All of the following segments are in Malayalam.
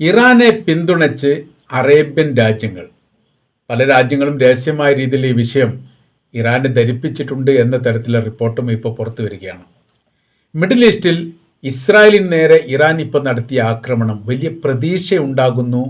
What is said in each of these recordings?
ഇറാനെ പിന്തുണച്ച് അറേബ്യൻ രാജ്യങ്ങൾ, പല രാജ്യങ്ങളും രഹസ്യമായ രീതിയിൽ ഈ വിഷയം ഇറാനെ ധരിപ്പിച്ചിട്ടുണ്ട് എന്ന തരത്തിലുള്ള റിപ്പോർട്ടും ഇപ്പോൾ പുറത്തു വരികയാണ്. മിഡിൽ ഈസ്റ്റിൽ ഇസ്രായേലിന് നേരെ ഇറാൻ ഇപ്പോൾ നടത്തിയ ആക്രമണം വലിയ പ്രതീക്ഷയുണ്ടാകുന്നു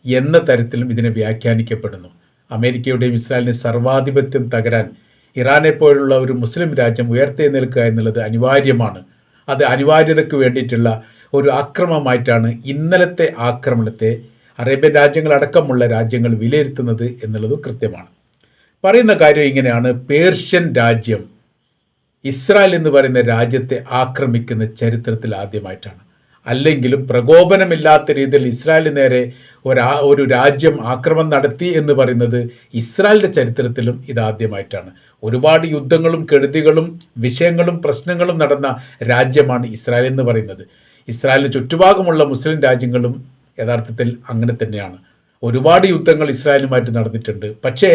എന്ന തരത്തിലും ഇതിനെ വ്യാഖ്യാനിക്കപ്പെടുന്നു. അമേരിക്കയുടെയും ഇസ്രായേലിൻ്റെ സർവാധിപത്യം തകരാൻ ഇറാനെ പോലുള്ള ഒരു മുസ്ലിം രാജ്യം ഉയർത്തെഴുന്നേൽക്കുക എന്നുള്ളത് അനിവാര്യമാണ്. അത് അനിവാര്യതയ്ക്ക് വേണ്ടിയിട്ടുള്ള ഒരു ആക്രമണമായിട്ടാണ് ഇന്നലത്തെ ആക്രമണത്തെ അറേബ്യൻ രാജ്യങ്ങളടക്കമുള്ള രാജ്യങ്ങൾ വിലയിരുത്തുന്നത് എന്നുള്ളതും കൃത്യമാണ്. പറയുന്ന കാര്യം ഇങ്ങനെയാണ്: പേർഷ്യൻ രാജ്യം ഇസ്രായേൽ എന്ന് പറയുന്ന രാജ്യത്തെ ആക്രമിക്കുന്ന ചരിത്രത്തിൽ ആദ്യമായിട്ടാണ്. അല്ലെങ്കിലും പ്രകോപനമില്ലാത്ത രീതിയിൽ ഇസ്രായേലിന് നേരെ ഒരു രാജ്യം ആക്രമണം നടത്തി എന്ന് പറയുന്നത് ഇസ്രായേലിൻ്റെ ചരിത്രത്തിലും ഇതാദ്യമായിട്ടാണ്. ഒരുപാട് യുദ്ധങ്ങളും കെടുതികളും വിഷയങ്ങളും പ്രശ്നങ്ങളും നടന്ന രാജ്യമാണ് ഇസ്രായേൽ എന്ന് പറയുന്നത്. ഇസ്രായേലിന് ചുറ്റുഭാഗമുള്ള മുസ്ലിം രാജ്യങ്ങളും യഥാർത്ഥത്തിൽ അങ്ങനെ തന്നെയാണ്. ഒരുപാട് യുദ്ധങ്ങൾ ഇസ്രായേലുമായിട്ട് നടന്നിട്ടുണ്ട്. പക്ഷേ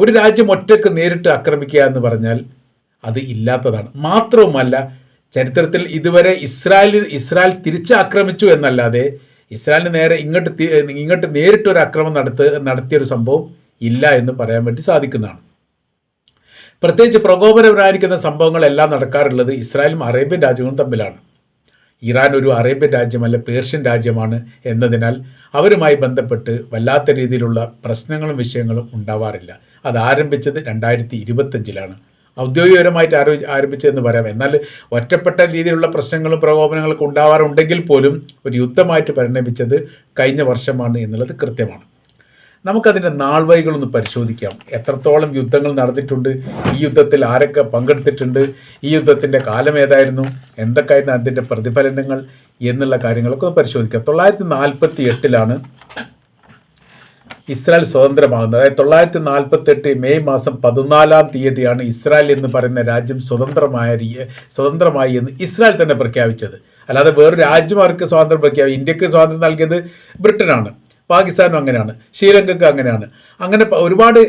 ഒരു രാജ്യം ഒറ്റയ്ക്ക് നേരിട്ട് ആക്രമിക്കുക എന്ന് പറഞ്ഞാൽ അത് ഇല്ലാത്തതാണ്. മാത്രവുമല്ല, ചരിത്രത്തിൽ ഇതുവരെ ഇസ്രായേൽ തിരിച്ചാക്രമിച്ചു എന്നല്ലാതെ ഇസ്രായേലിന് നേരെ ഇങ്ങോട്ട് നേരിട്ടൊരു ആക്രമണം നടത്തിയൊരു സംഭവം ഇല്ല എന്ന് പറയാൻ വേണ്ടി സാധിക്കുന്നതാണ്. പ്രത്യേകിച്ച് പ്രകോപനപരമായിരിക്കുന്ന സംഭവങ്ങളെല്ലാം നടക്കാറുള്ളത് ഇസ്രായേലും അറേബ്യൻ രാജ്യങ്ങളും തമ്മിലാണ്. ഇറാൻ ഒരു അറേബ്യൻ രാജ്യമല്ല, പേർഷ്യൻ രാജ്യമാണ് എന്നതിനാൽ അവരുമായി ബന്ധപ്പെട്ട് വല്ലാത്ത രീതിയിലുള്ള പ്രശ്നങ്ങളും വിഷയങ്ങളും ഉണ്ടാവാറില്ല. അത് ആരംഭിച്ചത് 2025 ഔദ്യോഗികപരമായിട്ട് ആരംഭിച്ചതെന്ന് പറയാം. എന്നാൽ ഒറ്റപ്പെട്ട രീതിയിലുള്ള പ്രശ്നങ്ങളും പ്രകോപനങ്ങളൊക്കെ ഉണ്ടാവാറുണ്ടെങ്കിൽ പോലും ഒരു യുദ്ധമായിട്ട് പരിണമിച്ചത് കഴിഞ്ഞ വർഷമാണ് എന്നുള്ളത് കൃത്യമാണ്. നമുക്കതിൻ്റെ നാൾവഴികളൊന്ന് പരിശോധിക്കാം. എത്രത്തോളം യുദ്ധങ്ങൾ നടന്നിട്ടുണ്ട്, ഈ യുദ്ധത്തിൽ ആരൊക്കെ പങ്കെടുത്തിട്ടുണ്ട്, ഈ യുദ്ധത്തിൻ്റെ കാലം ഏതായിരുന്നു, എന്തൊക്കെയായിരുന്നു അതിൻ്റെ പ്രതിഫലനങ്ങൾ എന്നുള്ള കാര്യങ്ങളൊക്കെ ഒന്ന് പരിശോധിക്കാം. 1948 ഇസ്രായേൽ സ്വതന്ത്രമാകുന്നത്. അതായത് 1948 മെയ് മാസം 14 ഇസ്രായേൽ എന്ന് പറയുന്ന രാജ്യം സ്വതന്ത്രമായി എന്ന് ഇസ്രായേൽ തന്നെ പ്രഖ്യാപിച്ചത്. അല്ലാതെ വേറൊരു രാജ്യമാർക്ക് സ്വാതന്ത്ര്യം പ്രഖ്യാപിച്ചു. ഇന്ത്യക്ക് സ്വാതന്ത്ര്യം നൽകിയത് ബ്രിട്ടനാണ്, പാകിസ്ഥാനും അങ്ങനെയാണ്, ശ്രീലങ്കയ്ക്ക് അങ്ങനെയാണ്. അങ്ങനെ ഒരുപാട്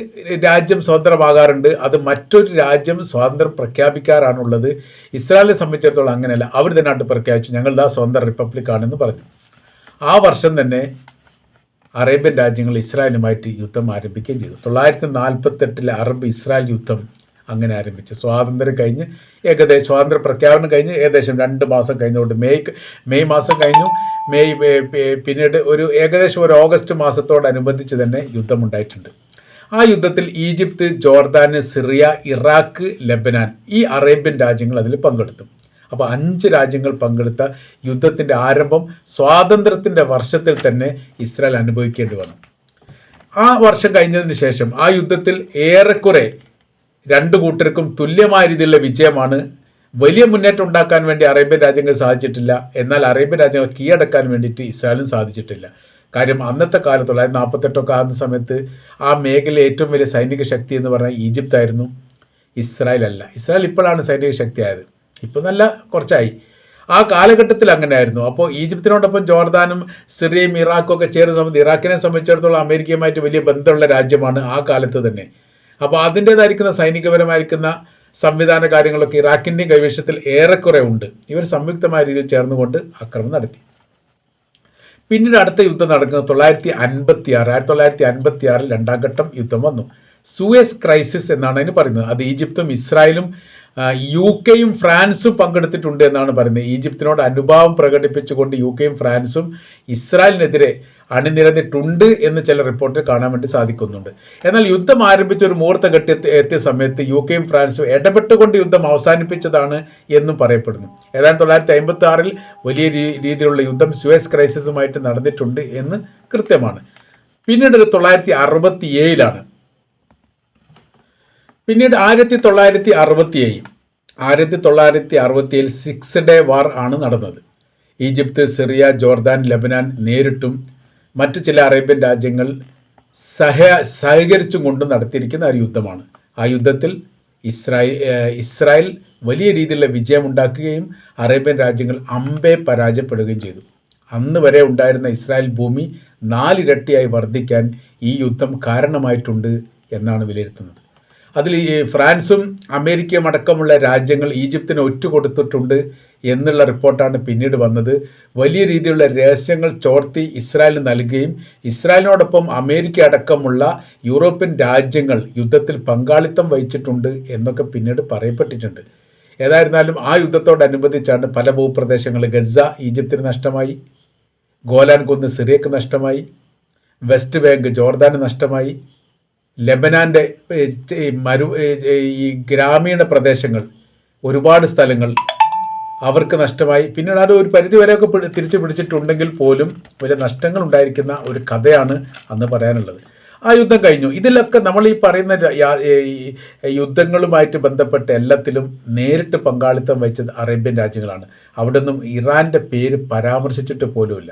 രാജ്യം സ്വതന്ത്രമാകാറുണ്ട്. അത് മറ്റൊരു രാജ്യം സ്വാതന്ത്ര്യം പ്രഖ്യാപിക്കാറാണുള്ളത്. ഇസ്രായേലിനെ സംബന്ധിച്ചിടത്തോളം അങ്ങനെയല്ല. അവർ തന്നെ പ്രഖ്യാപിച്ചു, ഞങ്ങളുടെ സ്വതന്ത്ര റിപ്പബ്ലിക്കാണെന്ന് പറഞ്ഞു. ആ വർഷം തന്നെ അറേബ്യൻ രാജ്യങ്ങൾ ഇസ്രായേലുമായിട്ട് യുദ്ധം ആരംഭിക്കുകയും ചെയ്തു. 1948 അറബ് ഇസ്രായേൽ യുദ്ധം അങ്ങനെ ആരംഭിച്ചു. സ്വാതന്ത്ര്യ പ്രഖ്യാപനം കഴിഞ്ഞ് ഏകദേശം 2 മാസം കഴിഞ്ഞുകൊണ്ട് മെയ് മാസം കഴിഞ്ഞു. പിന്നീട് ഏകദേശം ഒരു ഓഗസ്റ്റ് മാസത്തോടനുബന്ധിച്ച് തന്നെ യുദ്ധമുണ്ടായിട്ടുണ്ട്. ആ യുദ്ധത്തിൽ Egypt, Jordan, Syria, Iraq, Lebanon ഈ അറേബ്യൻ രാജ്യങ്ങൾ അതിൽ പങ്കെടുത്തു. അപ്പോൾ 5 രാജ്യങ്ങൾ പങ്കെടുത്ത യുദ്ധത്തിൻ്റെ ആരംഭം സ്വാതന്ത്ര്യത്തിൻ്റെ വർഷത്തിൽ തന്നെ ഇസ്രായേൽ അനുഭവിക്കേണ്ടി വന്നു. ആ വർഷം കഴിഞ്ഞതിന് ശേഷം ആ യുദ്ധത്തിൽ ഏറെക്കുറെ 2 കൂട്ടർക്കും തുല്യമായ രീതിയിലുള്ള വിജയമാണ്. വലിയ മുന്നേറ്റം ഉണ്ടാക്കാൻ വേണ്ടി അറേബ്യൻ രാജ്യങ്ങൾ സാധിച്ചിട്ടില്ല. എന്നാൽ അറേബ്യൻ രാജ്യങ്ങൾ കീഴടക്കാൻ വേണ്ടിയിട്ട് ഇസ്രായേലിനും സാധിച്ചിട്ടില്ല. കാര്യം അന്നത്തെ കാലത്ത് 1948 ആകുന്ന സമയത്ത് ആ മേഖലയിലെ ഏറ്റവും വലിയ സൈനിക ശക്തി എന്ന് പറഞ്ഞാൽ ഈജിപ്തായിരുന്നു, ഇസ്രായേൽ അല്ല. ഇസ്രായേൽ ഇപ്പോഴാണ് സൈനിക ശക്തിയായത്, ഇപ്പോൾ നല്ല കുറച്ചായി. ആ കാലഘട്ടത്തിൽ അങ്ങനെയായിരുന്നു. അപ്പോൾ ഈജിപ്തിനോടൊപ്പം ജോർദാനും സിറിയയും ഇറാഖും ഒക്കെ ചേർന്ന സമയത്ത് ഇറാഖിനെ സംബന്ധിച്ചിടത്തോളം അമേരിക്കയുമായിട്ട് വലിയ ബന്ധമുള്ള രാജ്യമാണ് ആ കാലത്ത് തന്നെ. അപ്പോൾ അതിൻ്റേതായിരിക്കുന്ന സൈനികപരമായിരിക്കുന്ന സംവിധാന കാര്യങ്ങളൊക്കെ ഇറാഖിൻ്റെയും കൈവശത്തിൽ ഏറെക്കുറെ ഉണ്ട്. ഇവർ സംയുക്തമായ രീതിയിൽ ചേർന്നുകൊണ്ട് ആക്രമണം നടത്തി. പിന്നീട് അടുത്ത യുദ്ധം നടക്കുന്നത് 1956 2ാം ഘട്ടം യുദ്ധം വന്നു. സൂയസ് ക്രൈസിസ് എന്നാണ് അതിന് പറയുന്നത്. അത് ഈജിപ്തും ഇസ്രായേലും UK-യും ഫ്രാൻസും പങ്കെടുത്തിട്ടുണ്ട് എന്നാണ് പറയുന്നത്. ഈജിപ്തിനോട് അനുഭാവം പ്രകടിപ്പിച്ചുകൊണ്ട് UK-യും ഫ്രാൻസും ഇസ്രായേലിനെതിരെ അണിനിരന്നിട്ടുണ്ട് എന്ന് ചില റിപ്പോർട്ടിൽ കാണാൻ വേണ്ടി സാധിക്കുന്നുണ്ട്. എന്നാൽ യുദ്ധം ആരംഭിച്ച ഒരു മുഹൂർത്ത എത്തിയ സമയത്ത് UK-യും ഫ്രാൻസും ഇടപെട്ടുകൊണ്ട് യുദ്ധം അവസാനിപ്പിച്ചതാണ് എന്നും പറയപ്പെടുന്നു. ഏതാണ്ട് 1956 വലിയ രീതിയിലുള്ള യുദ്ധം സൂയസ് ക്രൈസിസുമായിട്ട് നടന്നിട്ടുണ്ട് എന്ന് കൃത്യമാണ്. പിന്നീട് 1967 പിന്നീട് 1967 6 ഡേ വാർ ആണ് നടന്നത്. ഈജിപ്ത്, സിറിയ, ജോർദാൻ, ലെബനാൻ നേരിട്ടും മറ്റ് ചില അറേബ്യൻ രാജ്യങ്ങൾ സഹകരിച്ചും കൊണ്ടും നടത്തിയിരിക്കുന്ന ഒരു യുദ്ധമാണ്. ആ യുദ്ധത്തിൽ ഇസ്രായേൽ വലിയ രീതിയിലുള്ള വിജയമുണ്ടാക്കുകയും അറേബ്യൻ രാജ്യങ്ങൾ അമ്പേ പരാജയപ്പെടുകയും ചെയ്തു. അന്ന് വരെ ഉണ്ടായിരുന്ന ഇസ്രായേൽ ഭൂമി 4 ഇരട്ടിയായി വർദ്ധിക്കാൻ ഈ യുദ്ധം കാരണമായിട്ടുണ്ട് എന്നാണ് വിലയിരുത്തുന്നത്. അതിൽ ഈ ഫ്രാൻസും അമേരിക്കയും അടക്കമുള്ള രാജ്യങ്ങൾ ഈജിപ്തിന് ഒറ്റുകൊടുത്തിട്ടുണ്ട് എന്നുള്ള റിപ്പോർട്ടാണ് പിന്നീട് വന്നത്. വലിയ രീതിയിലുള്ള രഹസ്യങ്ങൾ ചോർത്തി ഇസ്രായേൽ നൽകുകയും ഇസ്രായേലിനോടൊപ്പം അമേരിക്ക അടക്കമുള്ള യൂറോപ്യൻ രാജ്യങ്ങൾ യുദ്ധത്തിൽ പങ്കാളിത്തം വഹിച്ചിട്ടുണ്ട് എന്നൊക്കെ പിന്നീട് പറയപ്പെട്ടിട്ടുണ്ട്. ഏതായിരുന്നാലും ആ യുദ്ധത്തോടനുബന്ധിച്ചാണ് പല ഭൂപ്രദേശങ്ങൾ ഗസ ഈജിപ്തിന് നഷ്ടമായി, ഗോലാൻ കുന്ന് സിറിയക്ക് നഷ്ടമായി, വെസ്റ്റ് ബാങ്ക് ജോർദാന് നഷ്ടമായി, ലെബനാൻ്റെ ഈ ഗ്രാമീണ പ്രദേശങ്ങൾ ഒരുപാട് സ്ഥലങ്ങൾ അവർക്ക് നഷ്ടമായി. പിന്നീട് അത് ഒരു പരിധിവരെയൊക്കെ തിരിച്ചു പിടിച്ചിട്ടുണ്ടെങ്കിൽ പോലും വലിയ നഷ്ടങ്ങൾ ഉണ്ടായിരിക്കുന്ന ഒരു കഥയാണ് അന്ന് പറയാനുള്ളത്. ആ യുദ്ധം കഴിഞ്ഞു. ഇതിലൊക്കെ നമ്മൾ ഈ പറയുന്ന യുദ്ധങ്ങളുമായിട്ട് ബന്ധപ്പെട്ട എല്ലാത്തിലും നേരിട്ട് പങ്കാളിത്തം വഹിച്ചത് അറേബ്യൻ രാജ്യങ്ങളാണ്. അവിടെ നിന്നും ഇറാൻ്റെ പേര് പരാമർശിച്ചിട്ട് പോലുമില്ല.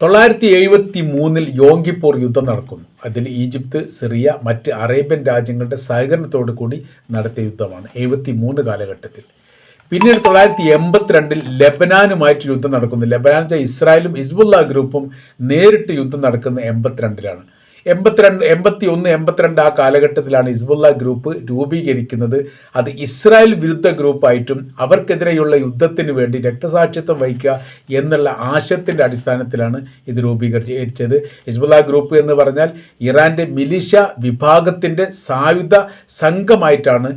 973 യോങ്കിപ്പൂർ യുദ്ധം നടക്കുന്നു. അതിൽ ഈജിപ്ത്, സിറിയ, മറ്റ് അറേബ്യൻ രാജ്യങ്ങളുടെ സഹകരണത്തോടു കൂടി നടത്തിയ യുദ്ധമാണ് 73 കാലഘട്ടത്തിൽ. പിന്നീട് 982 ലെബനാനുമായിട്ട് യുദ്ധം നടക്കുന്നു. ലെബനാൻ ഇസ്രായേലും ഹിസ്ബുള്ള ഗ്രൂപ്പും നേരിട്ട് യുദ്ധം നടക്കുന്നത് 82ലാണ്. 81, 82 ആ കാലഘട്ടത്തിലാണ് ഹിസ്ബുള്ള ഗ്രൂപ്പ് രൂപീകരിക്കുന്നത്. അത് ഇസ്രായേൽ വിരുദ്ധ ഗ്രൂപ്പായിട്ടും അവർക്കെതിരെയുള്ള യുദ്ധത്തിന് വേണ്ടി രക്തസാക്ഷിത്വം വഹിക്കുക എന്നുള്ള ആശയത്തിൻ്റെ അടിസ്ഥാനത്തിലാണ് ഇത് രൂപീകരിച്ചത്. ഹിസ്ബുള്ള ഗ്രൂപ്പ് എന്ന് പറഞ്ഞാൽ ഇറാൻ്റെ മിലിഷ വിഭാഗത്തിൻ്റെ സായുധ സംഘമായിട്ടാണ്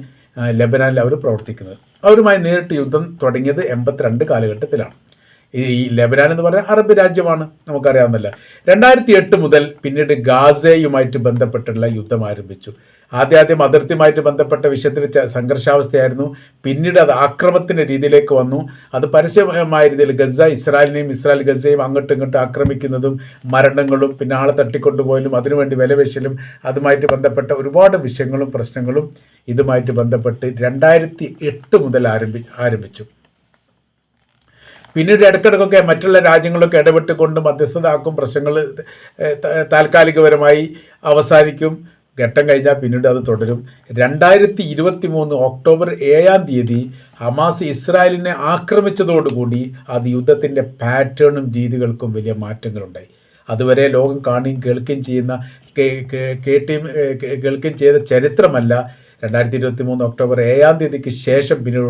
ലെബനാനിൽ അവർ പ്രവർത്തിക്കുന്നത്. അവരുമായി നേരിട്ട് യുദ്ധം തുടങ്ങിയത് 82 കാലഘട്ടത്തിലാണ്. ഈ ലെബനാൻ എന്ന് പറഞ്ഞാൽ അറബ് രാജ്യമാണ്, നമുക്കറിയാവുന്നല്ല. 2008 മുതൽ പിന്നീട് ഗാസയുമായിട്ട് ബന്ധപ്പെട്ടുള്ള യുദ്ധം ആരംഭിച്ചു. ആദ്യം അതിർത്തിയുമായിട്ട് ബന്ധപ്പെട്ട വിഷയത്തിൽ സംഘർഷാവസ്ഥയായിരുന്നു. പിന്നീട് അത് ആക്രമണത്തിൻ്റെ രീതിയിലേക്ക് വന്നു. അത് പരസ്യമായ രീതിയിൽ ഇസ്രായേൽ ഗസയും അങ്ങോട്ടും ഇങ്ങോട്ടും ആക്രമിക്കുന്നതും മരണങ്ങളും പിന്നെ ആളെ തട്ടിക്കൊണ്ടുപോയാലും അതിനുവേണ്ടി വിലപേശലും അതുമായിട്ട് ബന്ധപ്പെട്ട ഒരുപാട് വിഷയങ്ങളും പ്രശ്നങ്ങളും ഇതുമായിട്ട് ബന്ധപ്പെട്ട് 2008 മുതൽ ആരംഭിച്ചു. പിന്നീട് ഇടയ്ക്കിടയ്ക്കൊക്കെ മറ്റുള്ള രാജ്യങ്ങളൊക്കെ ഇടപെട്ടുകൊണ്ട് മധ്യസ്ഥതാക്കും, പ്രശ്നങ്ങൾ താൽക്കാലികപരമായി അവസാനിക്കും. ഘട്ടം കഴിഞ്ഞാൽ പിന്നീട് അത് തുടരും. 2023 ഒക്ടോബർ 7 ഹമാസ് ഇസ്രായേലിനെ ആക്രമിച്ചതോടുകൂടി അത് യുദ്ധത്തിൻ്റെ പാറ്റേണും രീതികൾക്കും വലിയ മാറ്റങ്ങളുണ്ടായി. അതുവരെ ലോകം കാണുകയും കേൾക്കുകയും ചെയ്യുന്ന കേൾക്കുകയും ചെയ്ത ചരിത്രമല്ല 2023 ഒക്ടോബർ 7 ശേഷം പിന്നീട്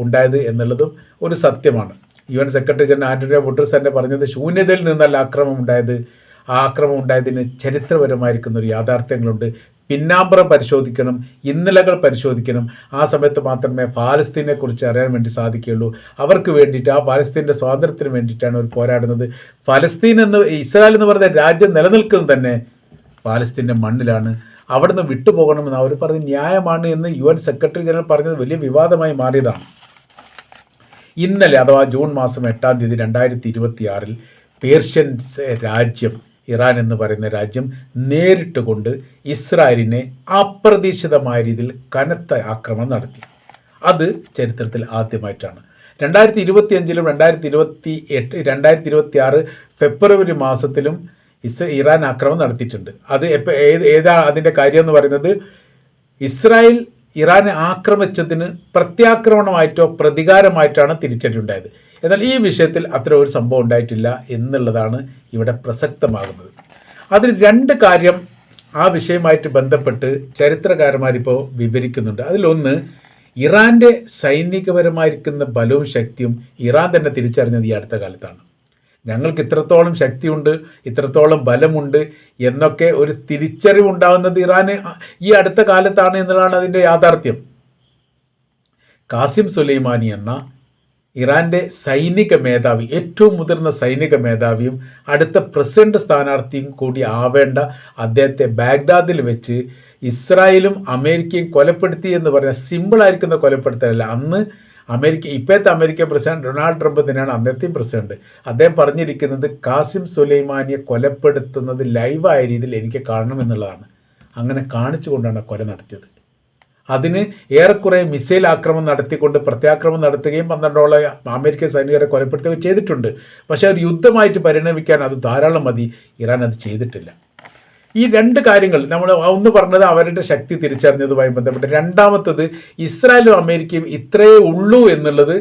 ഉണ്ടായത് എന്നുള്ളതും ഒരു സത്യമാണ്. UN secretary general Antonio Guterres തന്നെ പറഞ്ഞത് ശൂന്യതയിൽ നിന്നല്ല ആക്രമണം ഉണ്ടായത്. ആ ആക്രമണം ഉണ്ടായതിന് ചരിത്രപരമായിരിക്കുന്ന ഒരു യാഥാർത്ഥ്യങ്ങളുണ്ട്. പിന്നാമ്പുറം പരിശോധിക്കണം, ഇന്നലകൾ പരിശോധിക്കണം. ആ സമയത്ത് മാത്രമേ ഫലസ്തീനെക്കുറിച്ച് അറിയാൻ വേണ്ടി സാധിക്കുകയുള്ളൂ. അവർക്ക് വേണ്ടിയിട്ട്, ആ ഫലസ്തീൻ്റെ സ്വാതന്ത്ര്യത്തിന് വേണ്ടിയിട്ടാണ് അവർ പോരാടുന്നത്. ഇസ്രായേൽ എന്ന് പറയുന്ന രാജ്യം നിലനിൽക്കുന്നത് തന്നെ ഫലസ്തീൻ്റെ മണ്ണിലാണ്. അവിടുന്ന് വിട്ടുപോകണമെന്ന് അവർ പറഞ്ഞ് ന്യായമാണ് എന്ന് UN സെക്രട്ടറി ജനറൽ പറഞ്ഞത് വലിയ വിവാദമായി മാറിയതാണ്. ഇന്നലെ അഥവാ ജൂൺ മാസം 8 2026 പേർഷ്യൻ രാജ്യം, ഇറാൻ എന്ന് പറയുന്ന രാജ്യം നേരിട്ട് കൊണ്ട് ഇസ്രായേലിനെ അപ്രതീക്ഷിതമായ രീതിയിൽ കനത്ത ആക്രമണം നടത്തി. അത് ചരിത്രത്തിൽ ആദ്യമായിട്ടാണ്. 2025 2026 ഫെബ്രുവരി മാസത്തിലും ഇറാൻ ആക്രമണം നടത്തിയിട്ടുണ്ട്. അത് ഏതാ അതിൻ്റെ കാര്യം എന്ന് പറയുന്നത്, ഇസ്രായേൽ ഇറാനെ ആക്രമിച്ചതിന് പ്രത്യാക്രമണമായിട്ടോ പ്രതികാരമായിട്ടാണ് തിരിച്ചടി ഉണ്ടായത്. എന്നാൽ ഈ വിഷയത്തിൽ അത്ര ഒരു സംഭവം ഉണ്ടായിട്ടില്ല എന്നുള്ളതാണ് ഇവിടെ പ്രസക്തമാകുന്നത്. അതിൽ 2 കാര്യം ആ വിഷയമായിട്ട് ബന്ധപ്പെട്ട് ചരിത്രകാരന്മാരിപ്പോൾ വിവരിക്കുന്നുണ്ട്. അതിലൊന്ന്, ഇറാൻ്റെ സൈനികപരമായിരിക്കുന്ന ബലവും ശക്തിയും ഇറാൻ തന്നെ തിരിച്ചറിഞ്ഞത് ഈ അടുത്ത കാലത്താണ്. ഞങ്ങൾക്ക് ഇത്രത്തോളം ശക്തിയുണ്ട്, ഇത്രത്തോളം ബലമുണ്ട് എന്നൊക്കെ ഒരു തിരിച്ചറിവുണ്ടാകുന്നത് ഇറാന് ഈ അടുത്ത കാലത്താണ് എന്നുള്ളതാണ് അതിൻ്റെ യാഥാർത്ഥ്യം. ഖാസിം സുലൈമാനി എന്ന ഇറാൻ്റെ സൈനിക മേധാവി, ഏറ്റവും മുതിർന്ന സൈനിക മേധാവിയും അടുത്ത പ്രസിഡന്റ് സ്ഥാനാർത്ഥിയും കൂടി ആവേണ്ട അദ്ദേഹത്തെ ബാഗ്ദാദിൽ വെച്ച് ഇസ്രായേലും അമേരിക്കയും കൊലപ്പെടുത്തി എന്ന് പറഞ്ഞാൽ സിമ്പിളായിരിക്കുന്ന കൊലപ്പെടുത്തലല്ല. അന്ന് ഇപ്പോഴത്തെ അമേരിക്കൻ പ്രസിഡന്റ് ഡൊണാൾഡ് ട്രംപ് തന്നെയാണ് അന്നത്തെയും പ്രസിഡന്റ്. അദ്ദേഹം പറഞ്ഞിരിക്കുന്നത് ഖാസിം സുലൈമാനിയെ കൊലപ്പെടുത്തുന്നത് ലൈവായ രീതിയിൽ എനിക്ക് കാണണമെന്നുള്ളതാണ്. അങ്ങനെ കാണിച്ചുകൊണ്ടാണ് കൊല നടത്തിയത്. അതിന് ഏറെക്കുറെ മിസൈൽ ആക്രമണം നടത്തിക്കൊണ്ട് പ്രത്യാക്രമണം നടത്തുകയും 12 അമേരിക്കൻ സൈനികരെ കൊലപ്പെടുത്തുകയും ചെയ്തിട്ടുണ്ട്. പക്ഷേ ഒരു യുദ്ധമായിട്ട് പരിണമിക്കാൻ അത് ധാരാളം മതി. ഇറാൻ അത് ചെയ്തിട്ടില്ല. ഈ 2 കാര്യങ്ങൾ നമ്മൾ ഒന്ന് പറഞ്ഞത് അവരുടെ ശക്തി തിരിച്ചറിഞ്ഞതുമായി ബന്ധപ്പെട്ട്, രണ്ടാമത്തത് ഇസ്രായേലും അമേരിക്കയും ഇത്രയേ ഉള്ളൂ എന്നുള്ളത്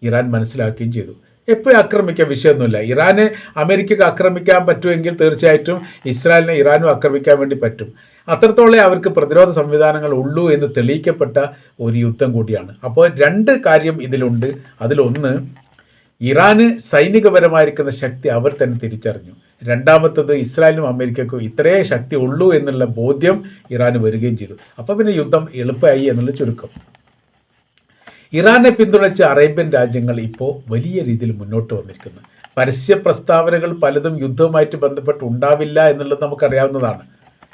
ഇറാൻ മനസ്സിലാക്കുകയും ചെയ്തു. എപ്പോഴും ആക്രമിക്കാൻ വിഷയമൊന്നുമില്ല. ഇറാനെ അമേരിക്കക്ക് ആക്രമിക്കാൻ പറ്റുമെങ്കിൽ തീർച്ചയായിട്ടും ഇസ്രായേലിനെ ഇറാനും ആക്രമിക്കാൻ വേണ്ടി പറ്റും. അത്രത്തോളം അവർക്ക് പ്രതിരോധ സംവിധാനങ്ങൾ ഉള്ളൂ എന്ന് തെളിയിക്കപ്പെട്ട ഒരു യുദ്ധം കൂടിയാണ്. അപ്പോൾ രണ്ട് കാര്യം ഇതിലുണ്ട്. അതിലൊന്ന്, ഇറാന് സൈനികപരമായിരിക്കുന്ന ശക്തി അവർ തന്നെ തിരിച്ചറിഞ്ഞു. രണ്ടാമത്തത്, ഇസ്രായേലിനും അമേരിക്കയ്ക്കും ഇത്രയേ ശക്തി ഉള്ളൂ എന്നുള്ള ബോധ്യം ഇറാന് വരികയും ചെയ്തു. അപ്പോൾ പിന്നെ യുദ്ധം എളുപ്പമായി എന്നുള്ള ചുരുക്കം. ഇറാനെ പിന്തുണച്ച് അറേബ്യൻ രാജ്യങ്ങൾ ഇപ്പോൾ വലിയ രീതിയിൽ മുന്നോട്ട് വന്നിരിക്കുന്നു. പരസ്യ പ്രസ്താവനകൾ പലതും യുദ്ധവുമായിട്ട് ബന്ധപ്പെട്ട് ഉണ്ടാവില്ല എന്നുള്ളത് നമുക്കറിയാവുന്നതാണ്.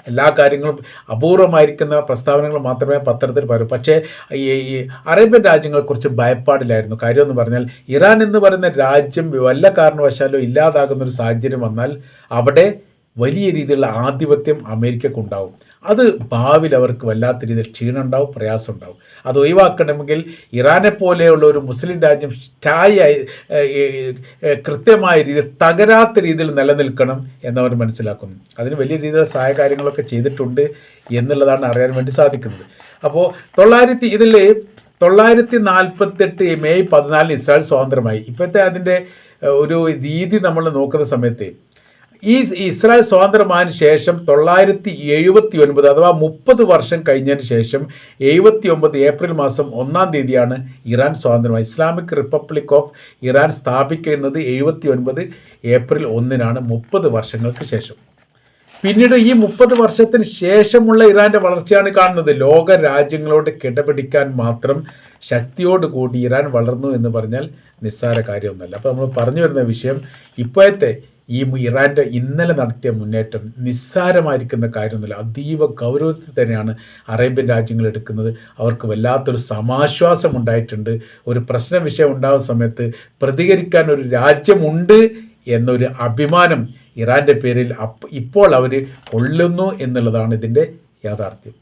എല്ലാ കാര്യങ്ങളും അപൂർവമായിരിക്കുന്ന പ്രസ്താവനകൾ മാത്രമേ പത്രത്തിൽ പറയൂ. പക്ഷേ ഈ അറേബ്യൻ രാജ്യങ്ങൾ കുറച്ച് ഭയപ്പാടിലായിരുന്നു. കാര്യമെന്ന് പറഞ്ഞാൽ, ഇറാൻ എന്ന് പറയുന്ന രാജ്യം വല്ല കാരണവശാലോ ഇല്ലാതാകുന്നൊരു സാഹചര്യം വന്നാൽ അവിടെ വലിയ രീതിയിലുള്ള ആധിപത്യം അമേരിക്കക്കുണ്ടാവും. അത് ഭാവിയിൽ അവർക്ക് വല്ലാത്ത രീതിയിൽ ക്ഷീണം ഉണ്ടാവും, പ്രയാസം ഉണ്ടാവും. അത് ഒഴിവാക്കണമെങ്കിൽ ഇറാനെ പോലെയുള്ള ഒരു മുസ്ലിം രാജ്യം കൃത്യമായ രീതിയിൽ തകരാത്ത രീതിയിൽ നിലനിൽക്കണം എന്നവർ മനസ്സിലാക്കുന്നു. അതിന് വലിയ രീതിയിലുള്ള സഹായ കാര്യങ്ങളൊക്കെ ചെയ്തിട്ടുണ്ട് എന്നുള്ളതാണ് അറിയാൻ വേണ്ടി സാധിക്കുന്നത്. അപ്പോൾ 1948 മെയ് 14 ഇസ്രായേൽ സ്വതന്ത്രമായി. ഇപ്പോഴത്തെ അതിൻ്റെ ഒരു രീതി നമ്മൾ നോക്കുന്ന സമയത്ത്, ഈ ഇസ്രായേൽ സ്വാതന്ത്ര്യമായതിനു ശേഷം 979, അഥവാ 30 വർഷം കഴിഞ്ഞതിന് ശേഷം 79 ഏപ്രിൽ മാസം 1-ാം തീയതിയാണ് ഇറാൻ സ്വാതന്ത്ര്യമായി. ഇസ്ലാമിക് റിപ്പബ്ലിക് ഓഫ് ഇറാൻ സ്ഥാപിക്കുന്നത് 79 ഏപ്രിൽ 1-നാണ്, 30 വർഷങ്ങൾക്ക് ശേഷം. പിന്നീട് ഈ 30 വർഷത്തിന് ശേഷമുള്ള ഇറാൻ്റെ വളർച്ചയാണ് കാണുന്നത്. ലോക രാജ്യങ്ങളോട് കിടപിടിക്കാൻ മാത്രം ശക്തിയോടുകൂടി ഇറാൻ വളർന്നു എന്ന് പറഞ്ഞാൽ നിസ്സാര കാര്യമൊന്നുമല്ല. അപ്പോൾ നമ്മൾ പറഞ്ഞു വരുന്ന വിഷയം, ഇപ്പോഴത്തെ ഈ ഇറാൻ്റെ ഇന്നലെ നടത്തിയ മുന്നേറ്റം നിസ്സാരമായിരിക്കുന്ന കാര്യമൊന്നുമില്ല. അതീവ ഗൗരവത്തിൽ തന്നെയാണ് അറേബ്യൻ രാജ്യങ്ങൾ എടുക്കുന്നത്. അവർക്ക് വല്ലാത്തൊരു സമാശ്വാസം ഉണ്ടായിട്ടുണ്ട്. ഒരു പ്രശ്ന വിഷയം ഉണ്ടാകുന്ന സമയത്ത് പ്രതികരിക്കാൻ ഒരു രാജ്യമുണ്ട് എന്നൊരു അഭിമാനം ഇറാൻ്റെ പേരിൽ ഇപ്പോൾ അവർ കൊള്ളുന്നു എന്നുള്ളതാണ് ഇതിൻ്റെ യാഥാർത്ഥ്യം.